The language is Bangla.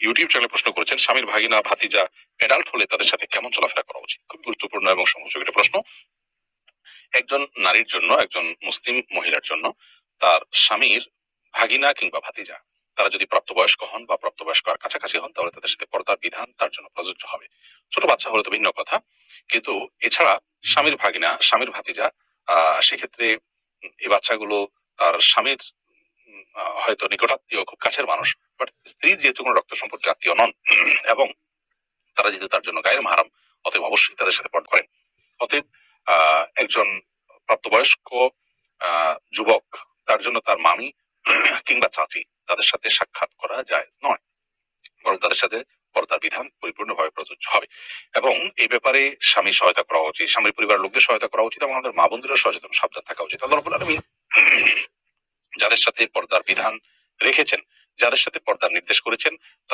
ইউটিউব চ্যানেলে প্রশ্ন করেছেন, স্বামীর ভাগিনা ভাতিজা অ্যাডাল্ট হলে তাদের সাথে কেমন চলাফেরা করা উচিত। খুব গুরুত্বপূর্ণ এবং সংযোগ একটা প্রশ্ন। একজন নারীর জন্য, একজন মুসলিম মহিলার জন্য তার স্বামীর ভাগিনা কিংবা ভাতিজা তারা যদি প্রাপ্তবয়স্ক হন বা প্রাপ্তবয়স্ক আর কাছাকাছি হন, তাহলে তাদের সাথে পর্দার বিধান তার জন্য প্রযোজ্য হবে। ছোট বাচ্চা হলে তো ভিন্ন কথা, কিন্তু এছাড়া স্বামীর ভাগিনা, স্বামীর ভাতিজা, সেক্ষেত্রে এই বাচ্চাগুলো তার স্বামীর হয়তো নিকটাত্মীয়, খুব কাছের মানুষ, বাট স্ত্রীর যেহেতু কোনো রক্ত সম্পর্কে আত্মীয় নন এবং তারা যেহেতু তার জন্য গায়ের মাহারাম, অতএব অবশ্যই তাদের সাথে পর্দা করেন। অতএব একজন প্রাপ্তবয়স্ক যুবক, তার জন্য তার মামি কিংবা চাচি তাদের সাথে সাক্ষাৎ করা যায় নয়, বরং তাদের সাথে পর্দার বিধান পরিপূর্ণভাবে প্রযোজ্য হবে। এবং এই ব্যাপারে স্বামীর সহায়তা করা উচিত, স্বামীর পরিবারের লোকদের সহায়তা করা উচিত, এবং আমাদের মা বোনদেরও সচেতন সাবধান থাকা উচিত। আল্লাহ রাব্বুল আলামিন যাদের সাথে পর্দার বিধান রেখেছেন, যাদের সাথে পর্দার নির্দেশ করেছেন, তাদের